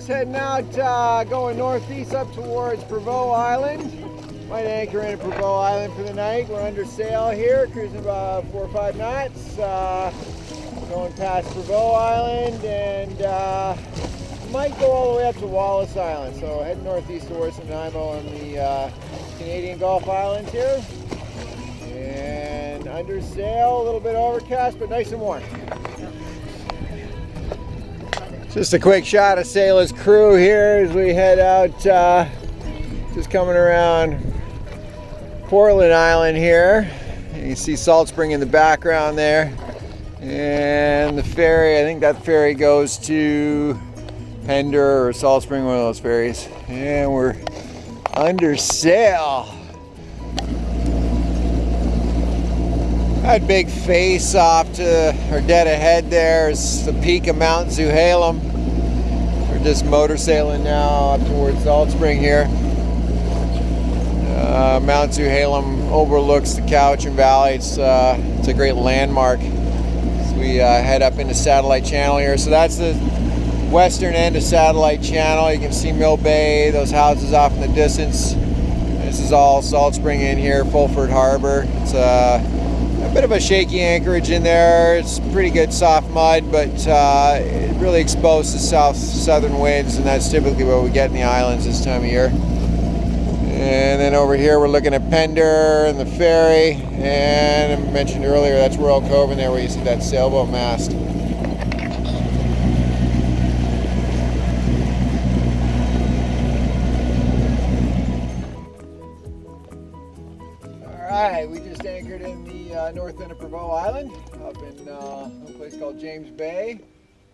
Just heading out, going northeast up towards Prevost Island. Might anchor in at Prevost Island for the night. We're under sail here, cruising about 4 or 5 knots. Going past Prevost Island and might go all the way up to Wallace Island. So heading northeast towards Nanaimo on the Canadian Gulf Islands here. And under sail, a little bit overcast, but nice and warm. Just a quick shot of Sailor's crew here as we head out, just coming around Portland Island here. You can see Salt Spring in the background there. And the ferry, I think that ferry goes to Pender or Salt Spring, one of those ferries. And we're under sail. That big face off to or dead ahead there is the peak of Mount Zuhalem. We're just motor sailing now up towards Salt Spring here. Mount Zuhalem overlooks the Cowichan Valley. It's a great landmark as we head up into Satellite Channel here. So that's the western end of Satellite Channel. You can see Mill Bay, those houses off in the distance. This is all Salt Spring in here, Fulford Harbor. It's a bit of a shaky anchorage in there. It's pretty good soft mud, but it really exposed to southern winds, and that's typically what we get in the islands this time of year. And then over here we're looking at Pender and the ferry, and I mentioned earlier that's Royal Cove in there where you see that sailboat mast. Alright, we just anchored in the north end of Prevost Island, up in a place called James Bay.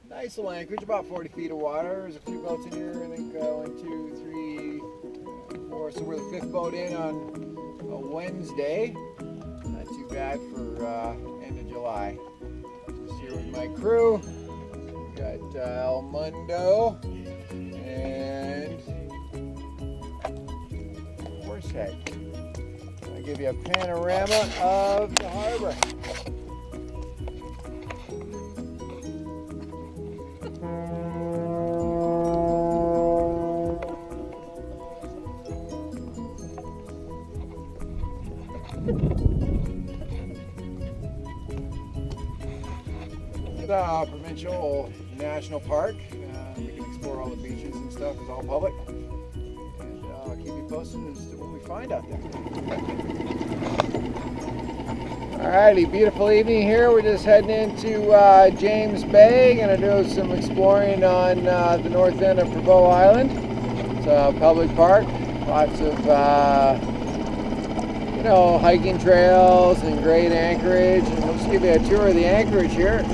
Nice little anchorage, about 40 feet of water. There's a few boats in here, I think 1, 2, 3, 4. So we're the 5th boat in on a Wednesday. Not too bad for end of July. Just here with my crew. We got El Mundo and Horsehead. Give you a panorama of the harbor. It's provincial national park. We can explore all the beaches and stuff. It's all public. And I'll keep you posted as to what we find out there. Alrighty, beautiful evening here. We're just heading into James Bay. Gonna do some exploring on the north end of Prevost Island. It's a public park. Lots of hiking trails and great anchorage. And we'll just give you a tour of the anchorage here.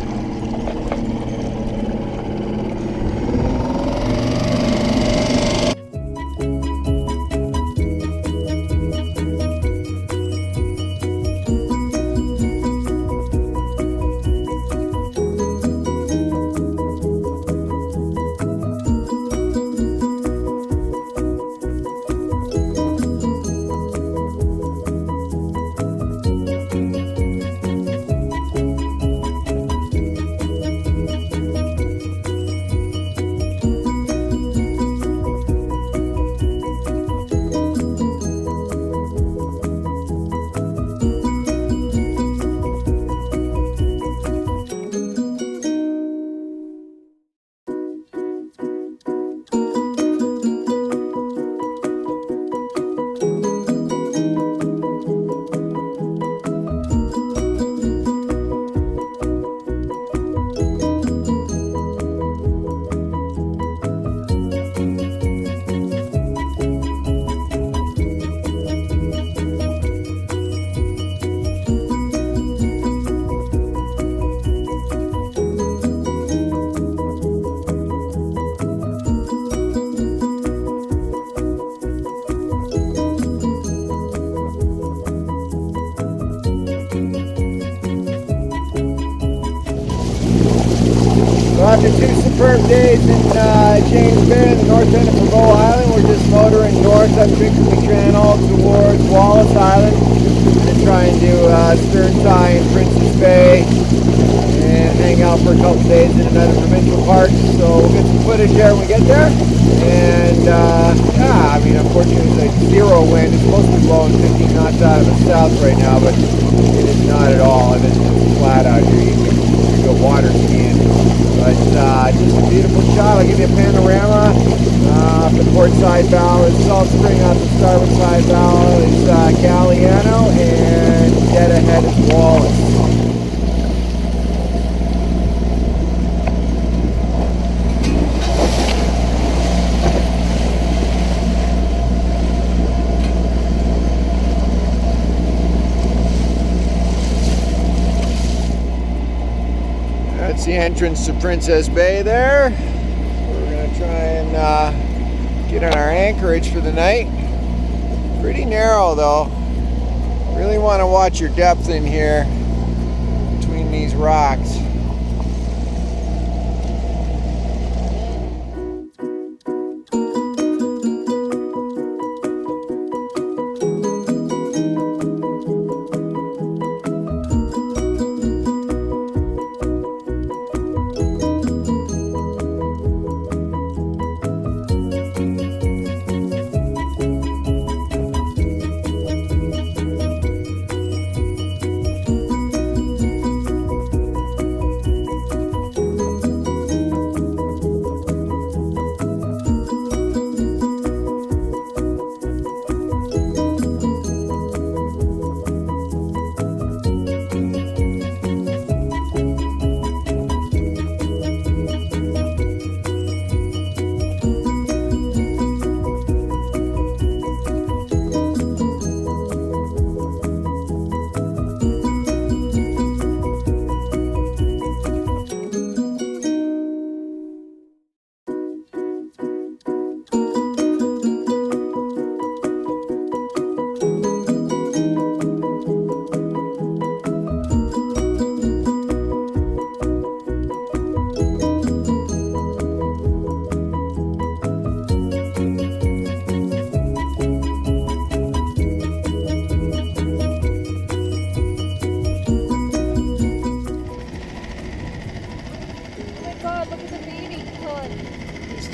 After 2 superb days in James Bay in the north end of Prevost Island, we're just motoring north up Trixie Channel towards Wallace Island. We're going to try and do stern tie in Princess Bay and hang out for a couple days in another provincial park. So we'll get some footage there when we get there. And yeah, I mean, unfortunately it's like zero wind. It's supposed to be blowing 15 knots out of the south right now, but it is not at all. And it's just flat out here. You can go water skiing. But just a beautiful shot. I'll give you a panorama. The port side bow is Salt Spring. Off the starboard side bow is Galliano, and dead ahead is Wallace. That's the entrance to Princess Bay there. We're going to try and get on our anchorage for the night. Pretty narrow though. Really want to watch your depth in here between these rocks.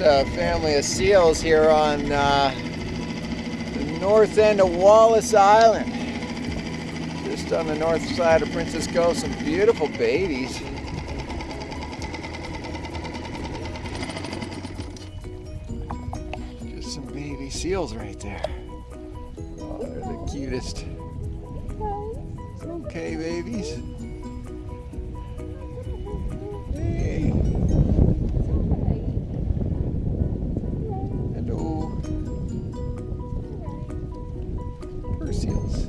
A family of seals here on the north end of Wallace Island, just on the north side of Princess Cove. Some beautiful babies. Just some baby seals right there. Oh, they're the cutest. Okay, babies. Hey. Seals.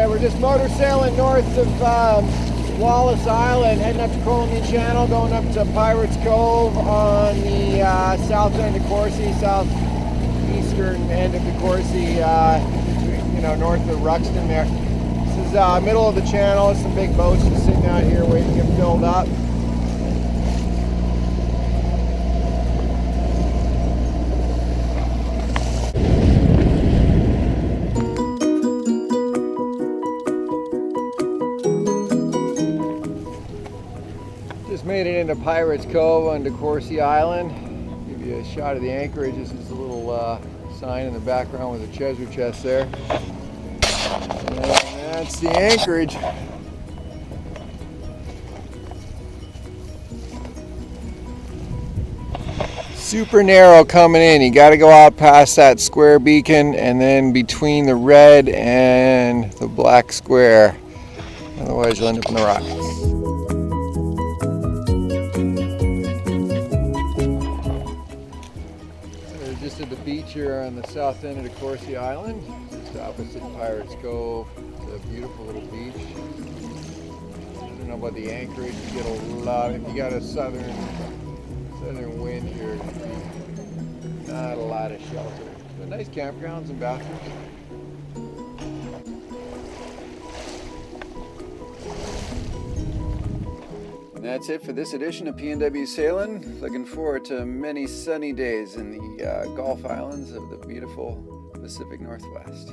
We're just motor sailing north of Wallace Island, heading up to Colony Channel, going up to Pirates Cove on the south end of Corsi, southeastern end of the Corsi, you know, north of Ruxton there. This is middle of the channel. Some big boats just sitting out here waiting to get filled up. Made it into Pirates Cove onto Corsi Island. Give you a shot of the anchorage. This is a little sign in the background with a treasure chest there. And that's the anchorage. Super narrow coming in. You got to go out past that square beacon and then between the red and the black square. Otherwise you'll end up in the rocks. Just at the beach here on the south end of the Corsi Island, just opposite Pirates Cove. It's a beautiful little beach. I don't know about the anchorage. You get a lot. If you got a southern southern wind here. Not a lot of shelter. But nice campgrounds and bathrooms. And that's it for this edition of PNW Sailing. Looking forward to many sunny days in the Gulf Islands of the beautiful Pacific Northwest.